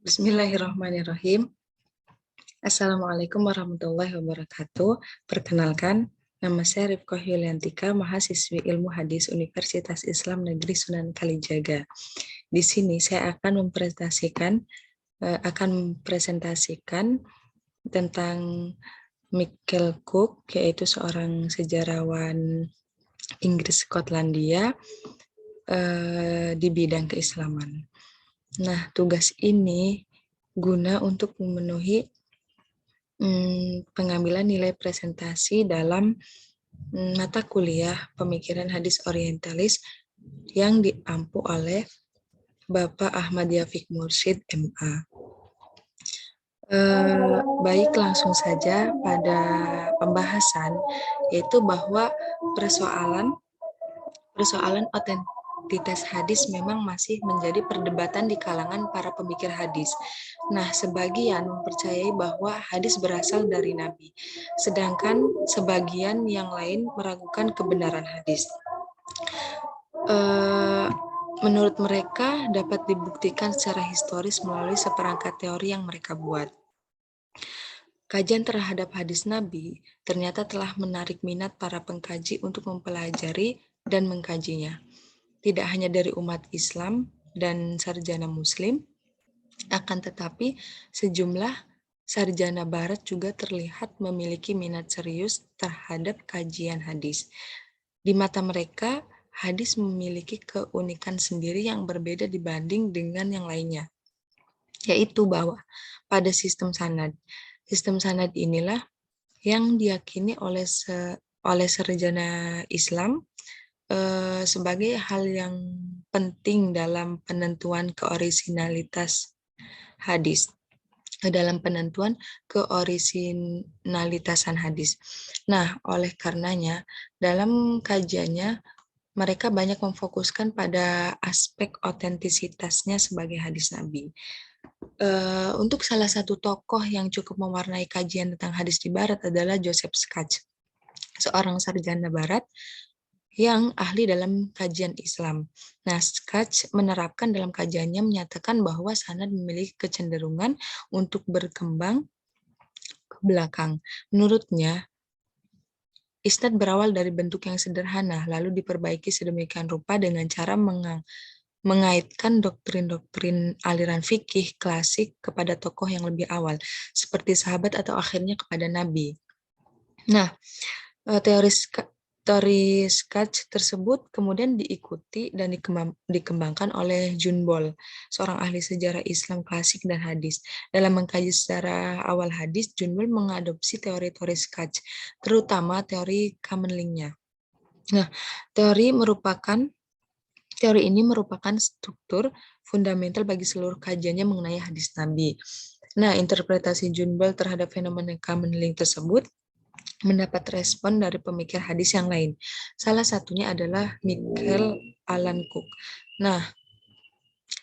Bismillahirrahmanirrahim. Assalamualaikum warahmatullahi wabarakatuh. Perkenalkan, nama saya Rifqah Yuliantika, mahasiswi Ilmu Hadis Universitas Islam Negeri Sunan Kalijaga. Di sini saya akan mempresentasikan tentang Michael Cook, yaitu seorang sejarawan Inggris Skotlandia di bidang keislaman. Nah, tugas ini guna untuk memenuhi pengambilan nilai presentasi dalam mata kuliah pemikiran hadis orientalis yang diampu oleh Bapak Ahmad Yafiq Mursyid MA. Baik, langsung saja pada pembahasan, yaitu bahwa persoalan otentitas hadis memang masih menjadi perdebatan di kalangan para pemikir hadis. Nah, sebagian mempercayai bahwa hadis berasal dari Nabi, sedangkan sebagian yang lain meragukan kebenaran hadis. Menurut mereka dapat dibuktikan secara historis melalui seperangkat teori yang mereka buat. Kajian terhadap hadis Nabi ternyata telah menarik minat para pengkaji untuk mempelajari dan mengkajinya. Tidak hanya dari umat Islam dan sarjana Muslim, akan tetapi sejumlah sarjana Barat juga terlihat memiliki minat serius terhadap kajian hadis. Di mata mereka, hadis memiliki keunikan sendiri yang berbeda dibanding dengan yang lainnya, yaitu bahwa pada sistem sanad inilah yang diyakini oleh sarjana Islam sebagai hal yang penting dalam penentuan keorisinalitas hadis, hadis. Nah, oleh karenanya, dalam kajiannya, mereka banyak memfokuskan pada aspek otentisitasnya sebagai hadis Nabi. Untuk salah satu tokoh yang cukup mewarnai kajian tentang hadis di Barat adalah Joseph Scratch, seorang sarjana Barat yang ahli dalam kajian Islam. Nah, Scratch menerapkan dalam kajiannya menyatakan bahwa sanad memiliki kecenderungan untuk berkembang ke belakang. Menurutnya, isnad berawal dari bentuk yang sederhana, lalu diperbaiki sedemikian rupa dengan cara mengaitkan doktrin-doktrin aliran fikih klasik kepada tokoh yang lebih awal, seperti sahabat atau akhirnya kepada Nabi. Nah, teori Scratch tersebut kemudian diikuti dan dikembangkan oleh John Ball, seorang ahli sejarah Islam klasik dan hadis. Dalam mengkaji secara awal hadis, John Ball mengadopsi teori-teori Scratch, terutama teori common link-nya. Nah, teori ini merupakan struktur fundamental bagi seluruh kajiannya mengenai hadis Nabi. Nah, interpretasi John Ball terhadap fenomena common link tersebut mendapat respon dari pemikir hadis yang lain. Salah satunya adalah Michael Allan Cook. Nah,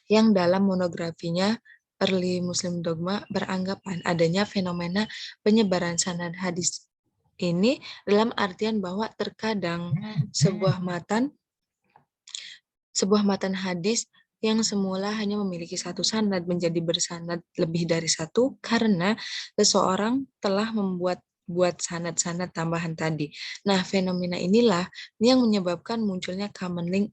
yang dalam monografinya Early Muslim Dogma beranggapan adanya fenomena penyebaran sanad hadis ini dalam artian bahwa terkadang sebuah matan hadis yang semula hanya memiliki satu sanad menjadi bersanad lebih dari satu karena seseorang telah membuat sanad-sanad tambahan tadi. Nah, fenomena inilah yang menyebabkan munculnya common link.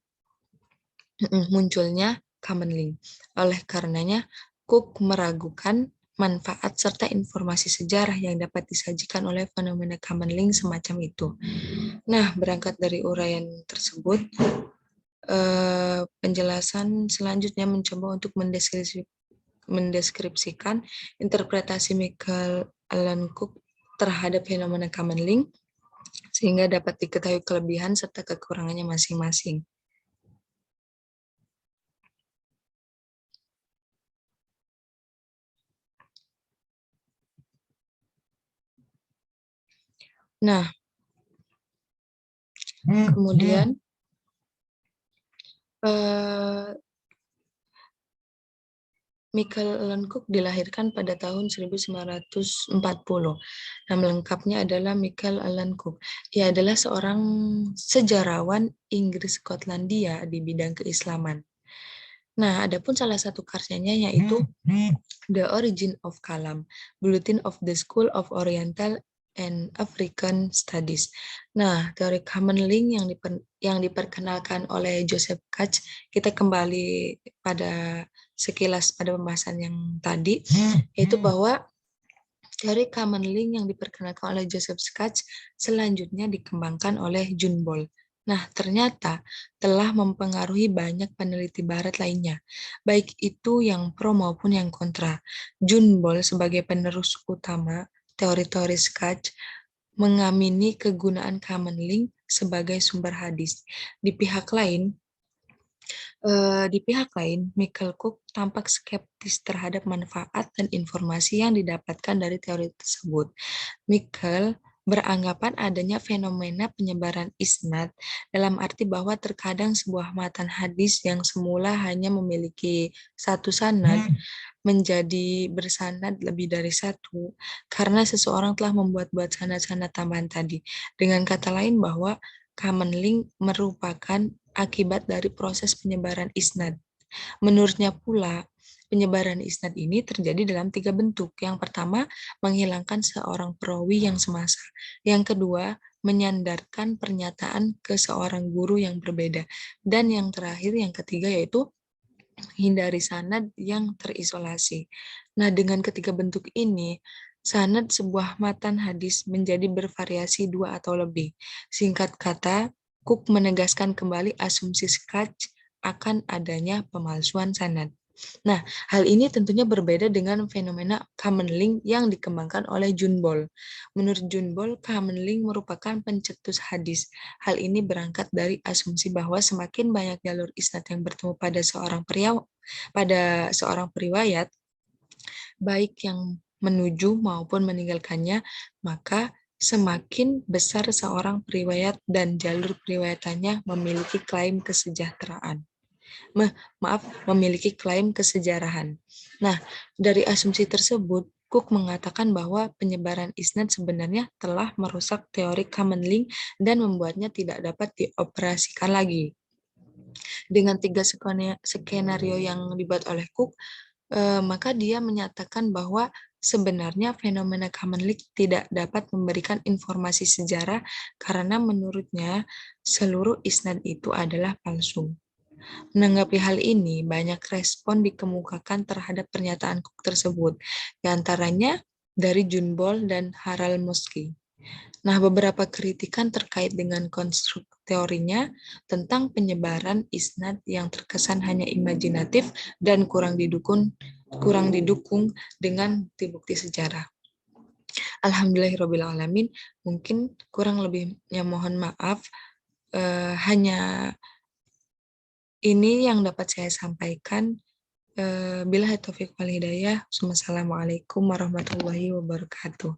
Oleh karenanya, Cook meragukan manfaat serta informasi sejarah yang dapat disajikan oleh fenomena common link semacam itu. Nah, berangkat dari uraian tersebut, penjelasan selanjutnya mencoba untuk mendeskripsikan interpretasi Michael Allan Cook terhadap fenomena common link sehingga dapat diketahui kelebihan serta kekurangannya masing-masing. Nah, kemudian Michael Allan Cook dilahirkan pada tahun 1940. Nama lengkapnya adalah Michael Allan Cook. Ia adalah seorang sejarawan Inggris Skotlandia di bidang keislaman. Nah, adapun salah satu karyanya yaitu The Origin of Kalam, Bulletin of the School of Oriental and African Studies. Nah, teori common link yang diperkenalkan oleh Joseph Katz, kita kembali pada sekilas pada pembahasan yang tadi, yaitu bahwa teori common link yang diperkenalkan oleh Joseph Katz selanjutnya dikembangkan oleh John Ball. Nah, ternyata telah mempengaruhi banyak peneliti barat lainnya, baik itu yang pro maupun yang kontra. John Ball sebagai penerus utama teori-teori Katz mengamini kegunaan common link sebagai sumber hadis. Di pihak lain, Michael Cook tampak skeptis terhadap manfaat dan informasi yang didapatkan dari teori tersebut. Michael beranggapan adanya fenomena penyebaran isnad dalam arti bahwa terkadang sebuah matan hadis yang semula hanya memiliki satu sanad menjadi bersanad lebih dari satu karena seseorang telah membuat-buat sanad-sanad tambahan tadi. Dengan kata lain bahwa common link merupakan akibat dari proses penyebaran isnad. Menurutnya pula, penyebaran isnad ini terjadi dalam 3 bentuk. Yang pertama, menghilangkan seorang perawi yang semasa. Yang kedua, menyandarkan pernyataan ke seorang guru yang berbeda. Dan yang terakhir, yang ketiga, yaitu hindari sanad yang terisolasi. Nah, dengan ketiga bentuk ini, sanad sebuah matan hadis menjadi bervariasi 2 atau lebih. Singkat kata, Cook menegaskan kembali asumsi Skatch akan adanya pemalsuan sanad. Nah, hal ini tentunya berbeda dengan fenomena common link yang dikembangkan oleh John Ball. Menurut John Ball, common link merupakan pencetus hadis. Hal ini berangkat dari asumsi bahwa semakin banyak jalur isnad yang bertemu pada seorang periwayat, baik yang menuju maupun meninggalkannya, maka semakin besar seorang periwayat dan jalur periwayatannya memiliki klaim kesejahteraan. Memiliki klaim kesejarahan. Nah, dari asumsi tersebut, Cook mengatakan bahwa penyebaran isnad sebenarnya telah merusak teori common link dan membuatnya tidak dapat dioperasikan lagi. Dengan 3 skenario yang dibuat oleh Cook, maka dia menyatakan bahwa sebenarnya fenomena common link tidak dapat memberikan informasi sejarah karena menurutnya seluruh isnad itu adalah palsu. Menanggapi hal ini, banyak respon dikemukakan terhadap pernyataan Cook tersebut, di antaranya dari John Ball dan Harald Moski. Nah, beberapa kritikan terkait dengan konstruk teorinya tentang penyebaran isnad yang terkesan hanya imajinatif dan kurang didukung dengan bukti sejarah. Alhamdulillahirrabbilalamin, mungkin kurang lebihnya mohon maaf, hanya ini yang dapat saya sampaikan. Billahi taufiq wal hidayah. Wassalamualaikum warahmatullahi wabarakatuh.